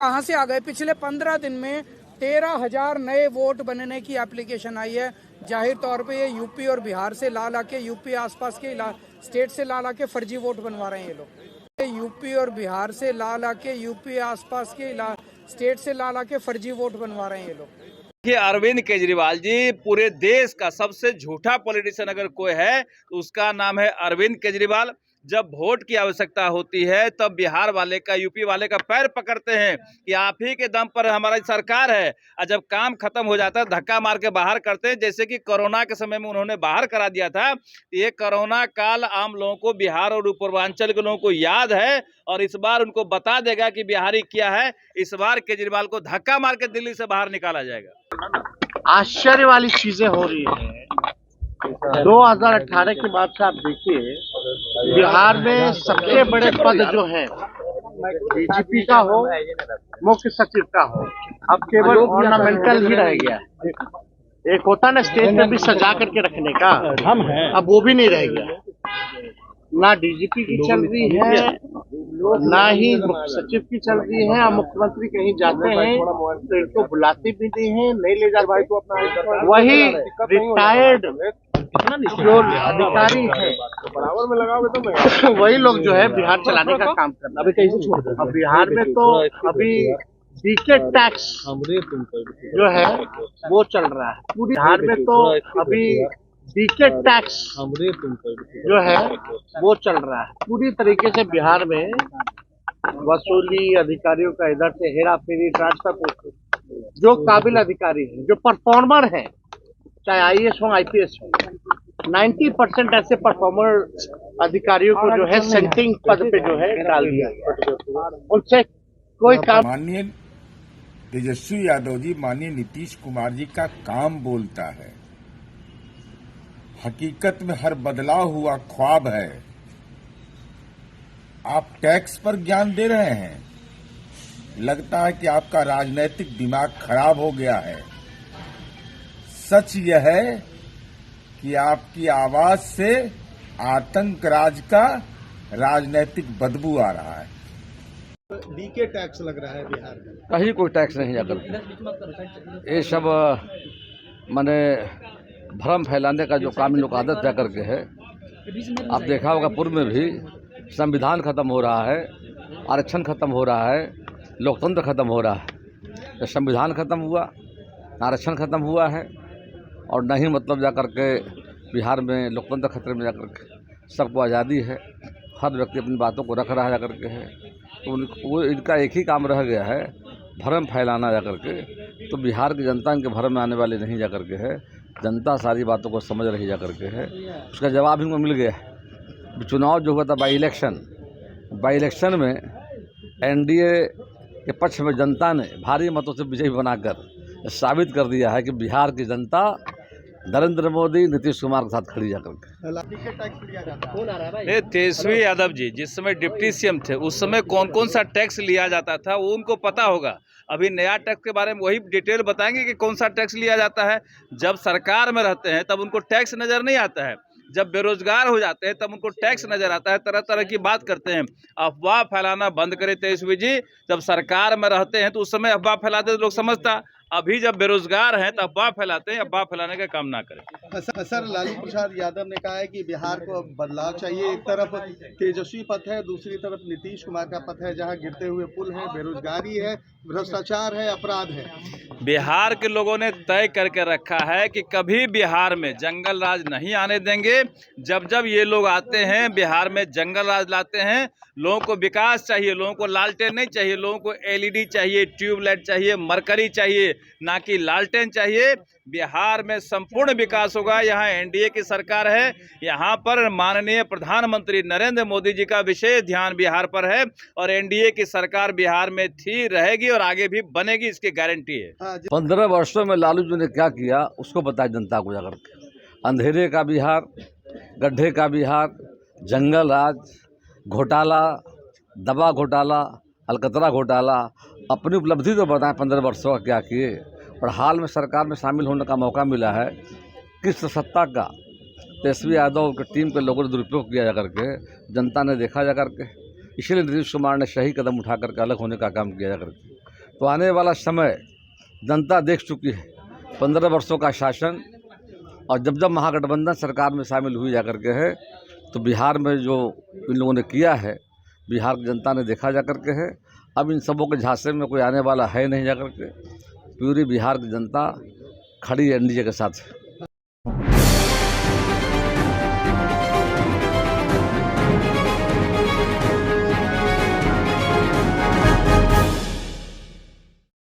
कहाँ से आ गए? पिछले 15 दिन में 13,000 नए वोट बनने की एप्लीकेशन आई है। जाहिर तौर पे ये यूपी और बिहार से ला के यूपी आसपास के स्टेट से ला के फर्जी वोट बनवा रहे हैं ये लोग। यूपी और बिहार से ला के यूपी आसपास के स्टेट से ला के फर्जी वोट बनवा रहे हैं ये लोग। कि अरविंद केजरीवाल जी पूरे देश का सबसे झूठा पॉलिटिशियन अगर कोई है तो उसका नाम है अरविंद केजरीवाल। जब वोट की आवश्यकता होती है तब बिहार वाले का, यूपी वाले का पैर पकड़ते हैं कि आप ही के दम पर हमारी सरकार है, और जब काम खत्म हो जाता है धक्का मार के बाहर करते हैं। जैसे कि कोरोना के समय में उन्होंने बाहर करा दिया था। ये कोरोना काल आम लोगों को, बिहार और पूर्वांचल के लोगों को याद है और इस बार उनको बता देगा कि बिहारी क्या है। इस बार केजरीवाल को धक्का मार के दिल्ली से बाहर निकाला जाएगा। आश्चर्य वाली चीजें हो रही है। 2018 के बाद से आप देखिए, बिहार में सबसे बड़े पद जो है डीजीपी का हो, मुख्य सचिव का हो, अब केवल ऑर्नामेंटल ही रह गया है। एक होता ना स्टेज में भी सजा करके रखने का, अब वो भी नहीं रह गया। ना डीजीपी की चल रही है, ना ही मुख्य सचिव की चल रही है। और मुख्यमंत्री कहीं जाते हैं तो इनको बुलाते भी नहीं है, नहीं ले जाते। वही रिटायर्ड जो अधिकारी है वही लोग जो है बिहार चलाने का काम कर रहे हैं। अब बिहार में तो अभी डीके टैक्स जो है वो चल रहा है। पूरी बिहार में तो अभी डीके टैक्स जो है वो चल रहा है। पूरी तरीके से बिहार में वसूली, अधिकारियों का इधर से हेरा फेरी, ट्रांसफर। जो काबिल अधिकारी है, जो परफॉर्मर है, चाहे आईएएस हो, आईपीएस हो, 90% ऐसे परफॉर्मर अधिकारियों को जो है सेंटिंग पद पे जो है डाल दिया गया। उनसे कोई काम। माननीय तेजस्वी यादव जी, माननीय नीतीश कुमार जी का काम बोलता है, हकीकत में हर बदलाव हुआ ख्वाब है। आप टैक्स पर ज्ञान दे रहे हैं। लगता है कि आपका राजनीतिक दिमाग खराब हो गया है। सच यह है कि आपकी आवाज से आतंक राज का राजनीतिक बदबू आ रहा है। डीके टैक्स लग रहा है बिहार में। कहीं कोई टैक्स नहीं जाकर ये सब माने भ्रम फैलाने का जो काम इन लोग आदत जा करके है। आप देखा होगा पूर्व में भी संविधान खत्म हो रहा है, आरक्षण खत्म हो रहा है, लोकतंत्र खत्म हो रहा है। तो संविधान खत्म हुआ, आरक्षण खत्म हुआ है और नहीं मतलब जा कर के बिहार में लोकतंत्र खतरे में जा कर के सबको आज़ादी है। हर व्यक्ति अपनी बातों को रख रहा है जा कर के है। तो वो इनका एक ही काम रह गया है, भ्रम फैलाना जा कर के। तो बिहार की जनता इनके भ्रम में आने वाली नहीं जा कर के है। जनता सारी बातों को समझ रही जा कर के है। उसका जवाब इनको मिल गया है। चुनाव जो हुआ था बाई इलेक्शन में एनडीए के पक्ष में जनता ने भारी मतों से विजयी बनाकर साबित कर दिया है कि बिहार की जनता नरेंद्र मोदी, नीतीश कुमार के साथ खड़ी जाकर के। तेजस्वी यादव जी जिस समय डिप्टी सीएम थे उस समय कौन कौन सा टैक्स लिया जाता था वो उनको पता होगा। अभी नया टैक्स के बारे में वही डिटेल बताएंगे कि कौन सा टैक्स लिया जाता है। जब सरकार में रहते हैं तब उनको टैक्स नजर नहीं आता है, जब बेरोजगार हो जाते हैं तब उनको टैक्स नजर आता है। तरह तरह की बात करते हैं। अफवाह फैलाना बंद करें तेजस्वी जी। जब सरकार में रहते हैं तो उस समय अफवाह फैलाते हैं तो लोग समझता, अभी जब बेरोजगार हैं तो अफवाह फैलाते हैं। अफवाह फैलाने का काम ना करें। सर, लालू प्रसाद यादव ने कहा है कि बिहार को बदलाव चाहिए। एक तरफ तेजस्वी पथ है, दूसरी तरफ नीतीश कुमार का पथ है, जहां गिरते हुए पुल है, बेरोजगारी है, भ्रष्टाचार है, अपराध है। बिहार के लोगों ने तय करके रखा है कि कभी बिहार में जंगल राज नहीं आने देंगे। जब जब ये लोग आते हैं बिहार में जंगल राज लाते हैं। लोगों को विकास चाहिए, लोगों को लालटेन नहीं चाहिए, लोगों को एलईडी चाहिए, ट्यूबलाइट चाहिए, मरकरी चाहिए, ना कि लालटेन चाहिए। बिहार में संपूर्ण विकास होगा। यहाँ एनडीए की सरकार है। यहाँ पर माननीय प्रधानमंत्री नरेंद्र मोदी जी का विशेष ध्यान बिहार पर है और एनडीए की सरकार बिहार में थी, रहेगी और आगे भी बनेगी, इसकी गारंटी है। 15 वर्षों में लालू जी ने क्या किया उसको बताया जनता को जाकर के। अंधेरे का बिहार, गड्ढे का बिहार, जंगल राज, घोटाला, दवा घोटाला, अलकतरा घोटाला। अपनी उपलब्धि तो बताएं 15 वर्षों का क्या किए। और हाल में सरकार में शामिल होने का मौका मिला है। किस सत्ता का तेजस्वी यादव की टीम के लोगों ने दुरुपयोग किया जा करके जनता ने देखा जा करके। इसीलिए नीतीश कुमार ने सही कदम उठा करके अलग होने का काम किया जा करके। तो आने वाला समय जनता देख चुकी है। 15 वर्षों का शासन, और जब जब महागठबंधन सरकार में शामिल हुई जाकर के है, तो बिहार में जो इन लोगों ने किया है, बिहार की जनता ने देखा जा कर के है। अब इन सबों के झांसे में कोई आने वाला है नहीं जा कर के। पूरी बिहार की जनता खड़ी एनडीए के साथ है।